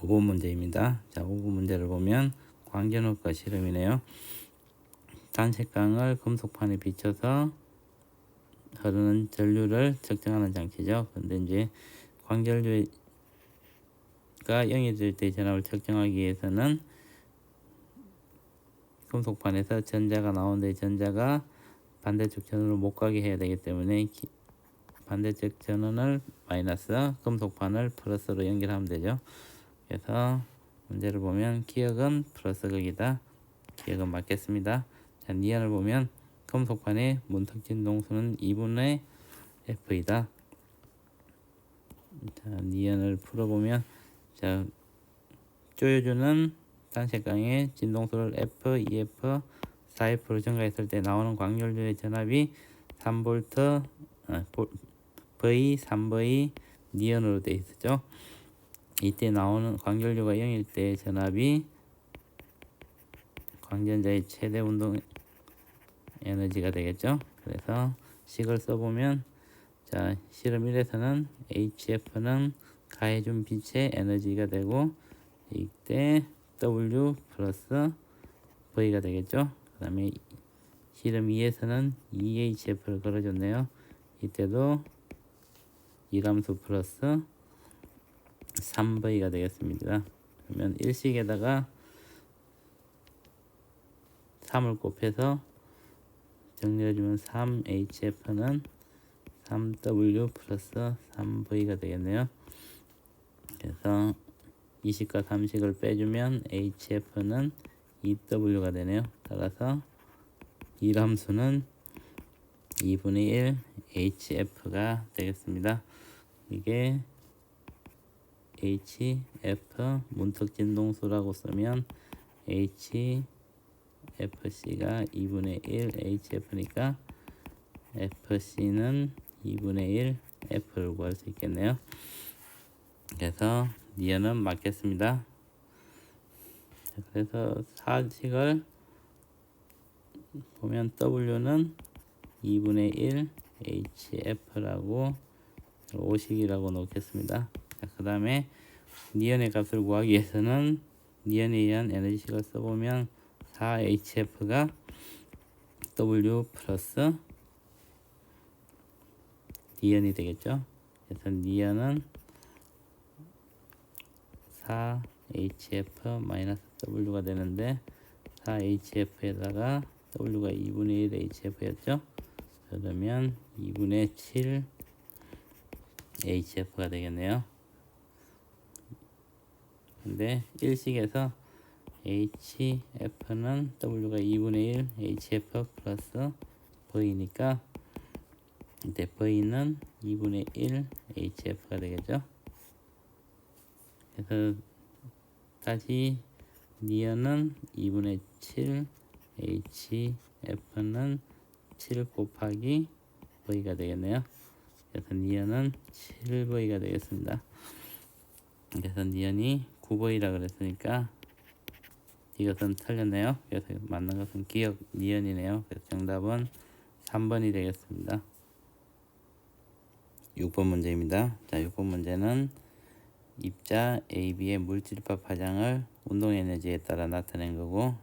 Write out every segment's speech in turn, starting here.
5번 문제입니다. 자, 5번 문제를 보면 광전효과 실험이네요. 단색광을 금속판에 비춰서 흐르는 전류를 측정하는 장치죠. 근데 이제 광전류가 0이 될 때 전압을 측정하기 위해서는 금속판에서 전자가 나오는데 전자가 반대쪽 전원으로 못 가게 해야 되기 때문에 반대쪽 전원을 마이너스, 금속판을 플러스로 연결하면 되죠. 그래서 문제를 보면 기억은 플러스 극이다. 기억은 맞겠습니다. 자, 니언을 보면 금속판의 문턱 진동수는 2분의 F이다. 자, 니언을 풀어보면, 자, 조여주는 단색광의 진동수를 F, EF, 4F로 증가했을 때 나오는 광전류의 전압이 3V, V, 3V 니언으로 되어 있었죠. 이때 나오는 광전류가 0일 때 전압이 광전자의 최대 운동 에너지가 되겠죠. 그래서 식을 써보면, 자, 실험 1에서는 HF는 가해준 빛의 에너지가 되고, 이때 W 플러스 V가 되겠죠. 그 다음에 실험 2에서는 EHF를 걸어줬네요. 이때도 이람수 플러스 3V가 되겠습니다. 그러면 일식에다가 3을 곱해서 정리해주면 3HF는 3W 플러스 3V가 되겠네요. 그래서 20과 30을 빼주면 HF는 2W가 되네요. 따라서 이함수는 2분의 1 HF가 되겠습니다. 이게 HF 문턱 진동수라고 쓰면 HFC가 2분의 1 HF니까 FC는 2분의 1 F를 구할 수 있겠네요. 그래서 니언은 맞겠습니다. 그래서 사식을 보면 W는 2분의 1 HF라고 오식이라고 놓겠습니다. 그 다음에 니언의 값을 구하기 위해서는 니언에 의한 에너지식을 써보면 4HF가 W 플러스 니언이 되겠죠. 그래서 니언은 4HF 마이너스 W가 되는데 4HF에다가 W가 2분의 1 HF였죠. 그러면 2분의 7 HF가 되겠네요. 근데 일식에서 HF는 W가 2분의 1 HF 플러스 V니까 이때 V는 2분의 1 HF가 되겠죠. 그래서 다시 니언은 2분의 7 HF는 7 곱하기 V가 되겠네요. 그래서 니언은 7V가 되겠습니다. 그래서 니언이 9V라 그랬으니까 이것은 틀렸네요. 그래서 맞는 것은 기억 니언이네요. 그래서 정답은 3번이 되겠습니다. 6번 문제입니다. 자, 6번 문제는 입자 AB의 물질파 파장을 운동 에너지에 따라 나타낸 거고,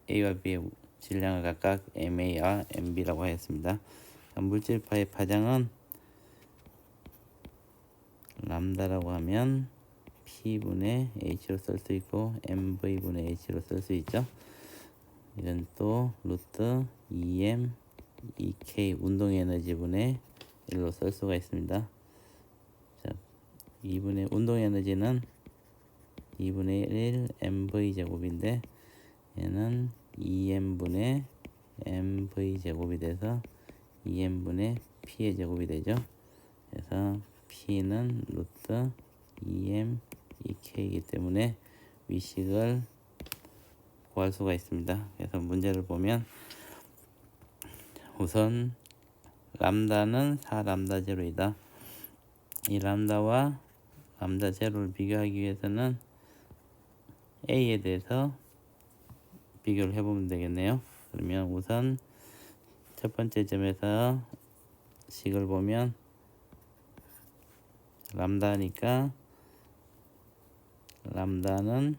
A와 B의 질량을 각각 MA와 MB라고 하였습니다. 물질파의 파장은 람다라고 하면 P분의 H로 쓸 수 있고 MV분의 H로 쓸 수 있죠. 이건 또 루트 2M 2K 운동 에너지분의 1로 쓸 수가 있습니다. 자, 2분의 운동 에너지는 2분의 1 MV 제곱인데 얘는 2M분의 MV 제곱이 돼서 2M분의 P의 제곱이 되죠. 그래서 P는 루트 2M 2K이기 때문에 위식을 구할 수가 있습니다. 그래서 문제를 보면 우선 람다는 4람다 제로이다. 이 람다와 람다 제로를 비교하기 위해서는 A에 대해서 비교를 해보면 되겠네요. 그러면 우선 첫 번째 점에서 식을 보면 람다니까 람다는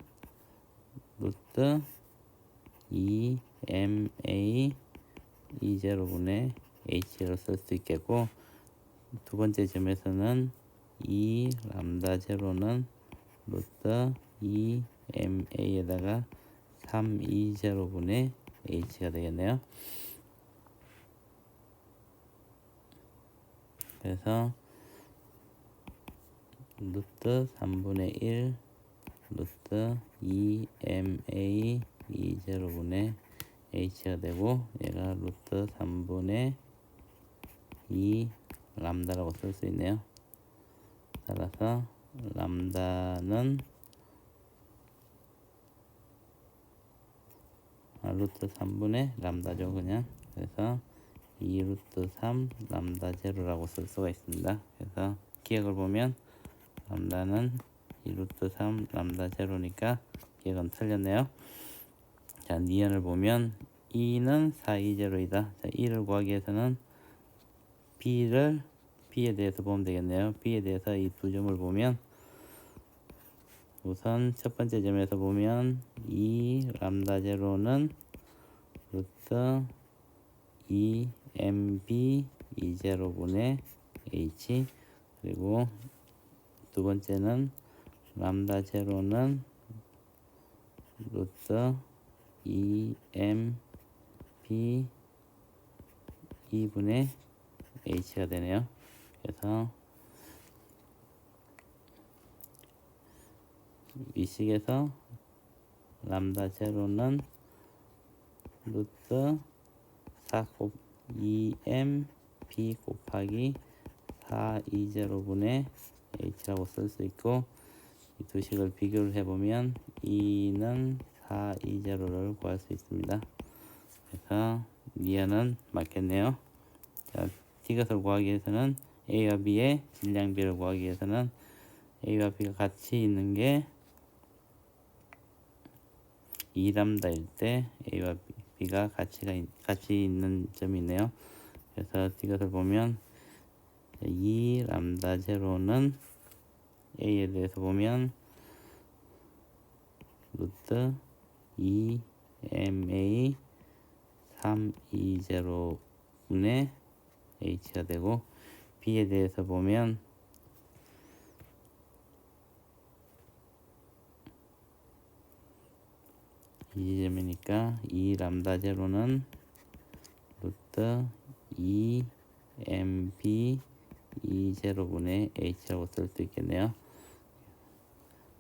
루트 2ma E0분의 h로 쓸 수 있겠고, 두 번째 점에서는 2 람다 제로는 루트 2ma에다가 3e0분의 h가 되겠네요. 그래서 루트 3분의 1 루트 2ma E0분의 h가 되고, 얘가 루트 3분의 2 람다라고 쓸 수 있네요. 따라서 람다는 루트 3분의 람다죠, 그냥. 그래서 2 루트 3 람다 제로라고 쓸 수가 있습니다. 그래서 기억을 보면 람다는 2 루트 3 람다 제로니까 기억은 틀렸네요. 자, 니은을 보면 2는 420이다. 자, 2를 구하기 위해서는 B에 대해서 보면 되겠네요. B에 대해서 이 두 점을 보면, 우선 첫 번째 점에서 보면 2 람다 제로는 루트 2mb E0분의 h, 그리고 두 번째는 람다 제로는 루트 2mb 2분의 h가 되네요. 그래서 위식에서 람다 제로는 루트 2mb 곱하기 420분의 h라고 쓸 수 있고, 이 두 식을 비교를 해보면 2는 420를 구할 수 있습니다. 그래서 니은은 맞겠네요. 자, D것을 구하기 위해서는 A와 B의 질량비를 구하기 위해서는 A와 B가 같이 있는 게 2람다일 때 A와 B가 같이 있는 점이 있네요. 그래서 D것을 보면 2람다 제로는 A에 대해서 보면 루트 2ma 320분의 h가 되고, B에 대해서 보면 이 점이니까 2 람다 제로는 루트 2mb E0분의 h라고 쓸 수 있겠네요.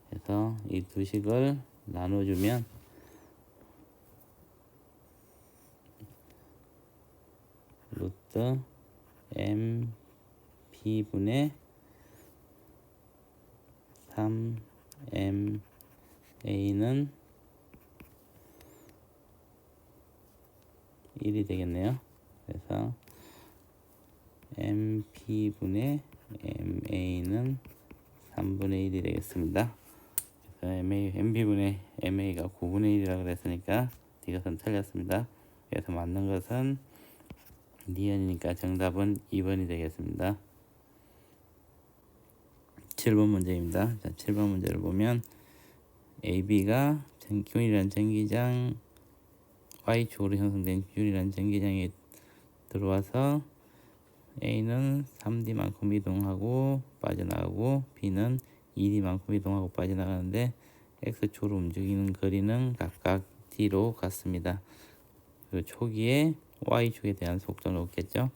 그래서 이 두 식을 나눠주면 루트 mp분의 3ma는 1이 되겠네요. 그래서 mp분의 ma는 3분의 1이 되겠습니다. 그래서 mp분의 ma가 9분의 1이라고 그랬으니까 이것은 틀렸습니다. 그래서 맞는 것은 니은이니까 정답은 2번이 되겠습니다. 7번 문제입니다. 자, 7번 문제를 보면 AB가 균일한 전기장 Y축으로 형성된 균일한 전기장에 들어와서 A는 3D만큼 이동하고 빠져나가고 B는 2D만큼 이동하고 빠져나가는데 X축으로 움직이는 거리는 각각 D로 같습니다. 그 초기에 Y축에 대한 속도는 없겠죠.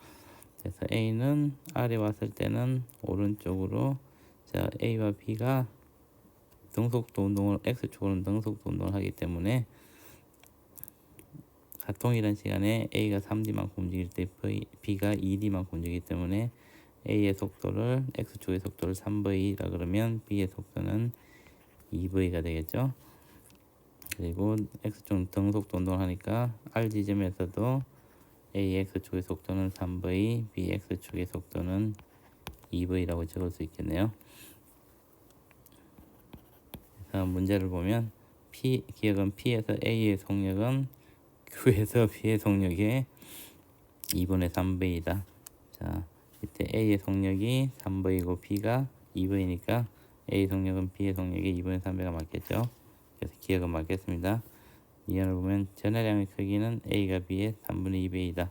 그래서 A는 아래 왔을 때는 오른쪽으로, 자, A와 B가 등속도 운동을, X축으로는 등속도 운동을 하기 때문에 동일한 시간에 A가 3D만큼 움직일 때 B가 2D만큼 움직이기 때문에 A의 속도를, X축의 속도를 3V라 그러면 B의 속도는 2V가 되겠죠. 그리고 X축 등속도 운동을 하니까 R 지점에서도 A X축의 속도는 3V, B X축의 속도는 2V라고 적을 수 있겠네요. 그래서 문제를 보면 기억은 P에서 A의 속력은 Q에서 B의 속력의 2분의 3V이다. 자, 이때 A의 속력이 3V고 B가 2V니까 A 속력은 B의 속력이 2분의 3배가 맞겠죠. 그래서 기억은 맞겠습니다. 이항을 보면 전하량의 크기는 A가 B의 3분의 2배이다.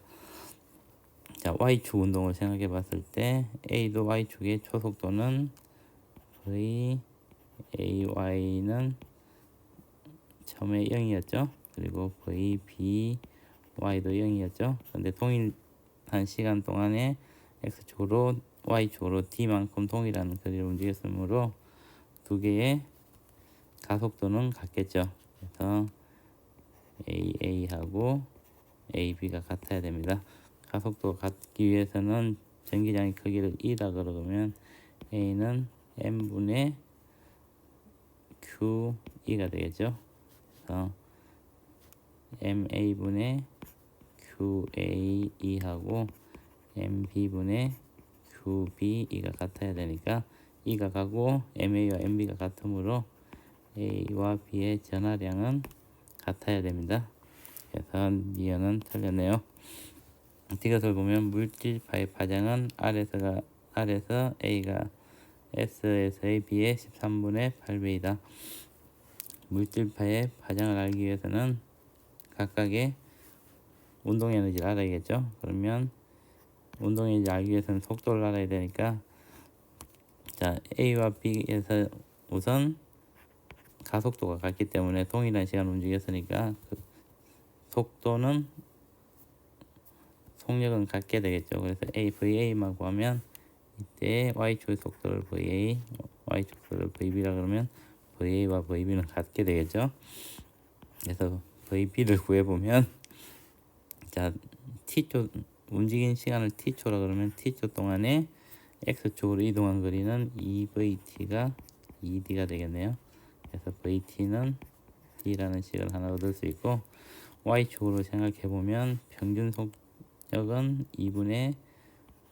자, Y축 운동을 생각해 봤을 때 A도 Y축의 초속도는 V AY는 처음에 0이었죠. 그리고 V BY도 0이었죠. 근데 동일한 시간 동안에 X축으로 Y축으로 D만큼 동일한 거리를 움직였으므로 두 개의 가속도는 같겠죠. 그래서 AA하고 AB가 같아야 됩니다. 가속도가 같기 위해서는 전기장의 크기를 E라 그러면 A는 M분의 QE가 되겠죠. 그래서 MA분의 QAE하고 MB분의 QBE가 같아야 되니까 E가 같고 MA와 MB가 같으므로 A와 B의 전하량은 같아야 됩니다. 그래서 니은은 틀렸네요. 이것을 보면 물질파의 파장은 R에서 A가 S에서의 B의 13분의 8배이다. 물질파의 파장을 알기 위해서는 각각의 운동 에너지를 알아야겠죠. 그러면 운동 에너지를 알기 위해서는 속도를 알아야 되니까, 자, A와 B에서 우선 가속도가 같기 때문에 동일한 시간 움직였으니까 그 속력은 같게 되겠죠. 그래서 VA만 구하면 이때 Y축의 속도를 VA, Y축 속도를 VB라 그러면 VA와 VB는 같게 되겠죠. 그래서 VB를 구해보면, 자, T초 움직인 시간을 T초라 그러면 T초 동안에 X축으로 이동한 거리는 EVT가 ED가 되겠네요. 그래서 VT는 D라는 식을 하나 얻을 수 있고, Y축으로 생각해 보면 평균 속력은 2분의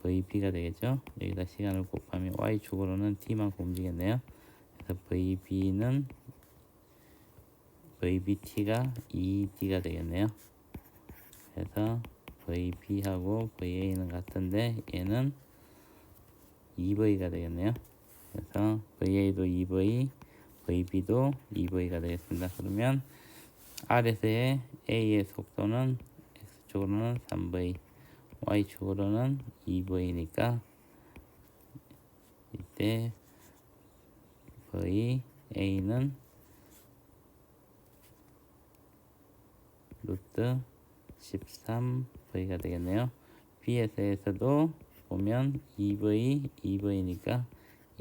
VB가 되겠죠. 여기다 시간을 곱하면 Y축으로는 T만큼 움직였네요. 그래서 VBT가 ED가 되겠네요. 그래서 VB하고 VA는 같은데 얘는 EV가 되겠네요. 그래서 VA도 EV, VB도 EV가 되겠습니다. 그러면 R에서의 A의 속도는 X축으로는 3V, Y축으로는 2V니까 이때 VA는 루트 13V가 되겠네요. B에서도 보면 2V니까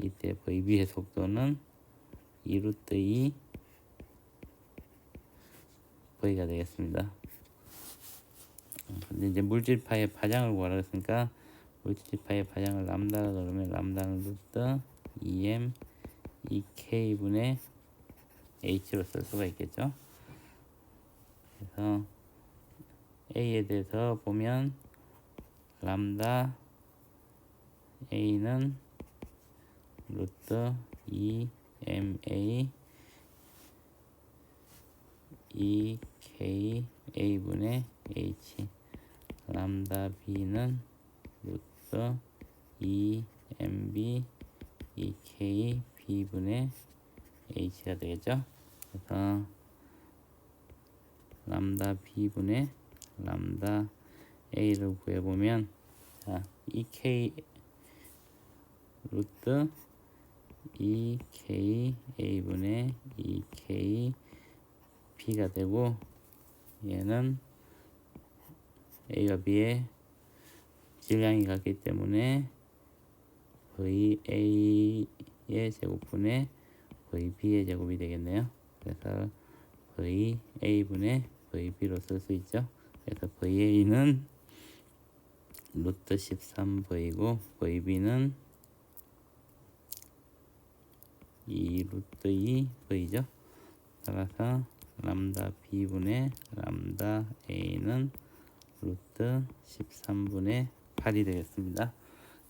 이때 VB의 속도는 2루트 2 V가 되겠습니다. 근데 이제 물질파의 파장을 구하라 했으니까 물질파의 파장을 람다라 그러면 람다는 루트 2M 2K분의 H로 쓸 수가 있겠죠. 그래서 A에 대해서 보면 람다 A는 루트 2MA 2KA분의 H, 람다 B는 루트 2MB 2KB분의 H가 되겠죠. 그래서 람다 B분의 람다 A를 구해보면, 자, 2K 루트 2KA분의 2KB가 되고, 얘는 A와 B의 질량이 같기 때문에 VA의 제곱분의 VB의 제곱이 되겠네요. 그래서 VA분의 VB로 쓸 수 있죠. 그래서 VA는 루트 13V고 VB는 2루트 2V죠. 따라서 람다 B분의 람다 A는 루트 13분의 8이 되겠습니다.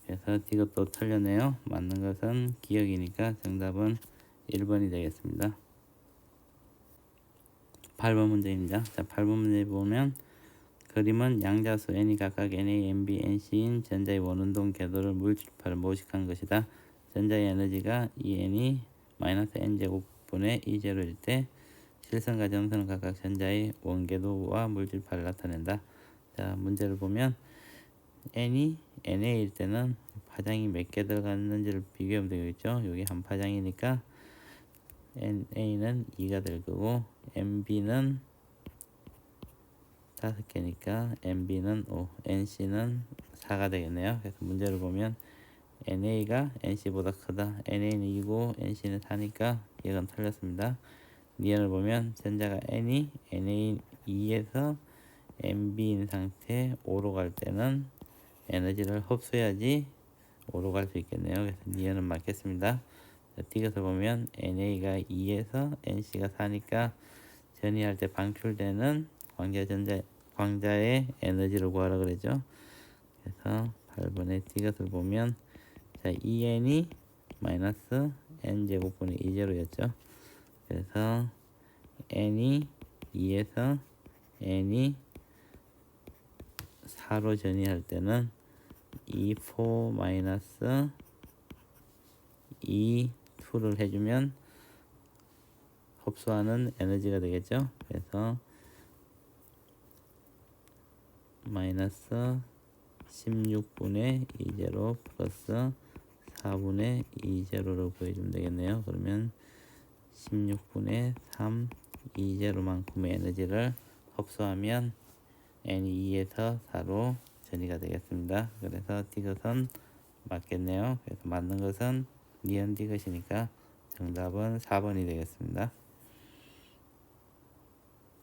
그래서 이것도 틀렸네요. 맞는 것은 기억이니까 정답은 1번이 되겠습니다. 8번 문제입니다. 자, 8번 문제 보면 그림은 양자수 n이 각각 NA, NB, NC인 전자의 원운동 궤도를 물질파를 모식한 것이다. 전자의 에너지가 EN이 마이너스 N제곱분의 E0일 때 실선과 점선은 각각 전자의 원궤도와 물질파를 나타낸다. 자, 문제를 보면 N이 NA일 때는 파장이 몇 개 들어갔는지를 비교하면 되겠죠. 여기 한 파장이니까 NA는 2가 될 거고 NB는 5개니까 NB는 5, NC는 4가 되겠네요. 그래서 문제를 보면 NA가 NC보다 크다. NA는 2고 NC는 4니까 이건 틀렸습니다. 니은을 보면 전자가 N이 NA 2에서 NB인 상태 5로 갈 때는 에너지를 흡수해야지 5로 갈 수 있겠네요. 그래서 니은은 맞겠습니다. 디귿을 보면 NA가 2에서 NC가 4니까 전이할 때 방출되는 광자의 에너지를 구하라 그러죠. 그래서 8번의 디귿을 보면 자, EN이 마이너스 N제곱분의 2제로였죠. 그래서 N이 2에서 N이 4로 전이할 때는 E4 마이너스 E2를 해주면 흡수하는 에너지가 되겠죠. 그래서 마이너스 16분의 2제로 플러스 4분의 2제로로 구해주면 되겠네요. 그러면 16분의 3 2제로만큼의 에너지를 흡수하면 N이 2에서 4로 전이가 되겠습니다. 그래서 디귿은 맞겠네요. 그래서 맞는 것은 니은 디귿이니까 정답은 4번이 되겠습니다.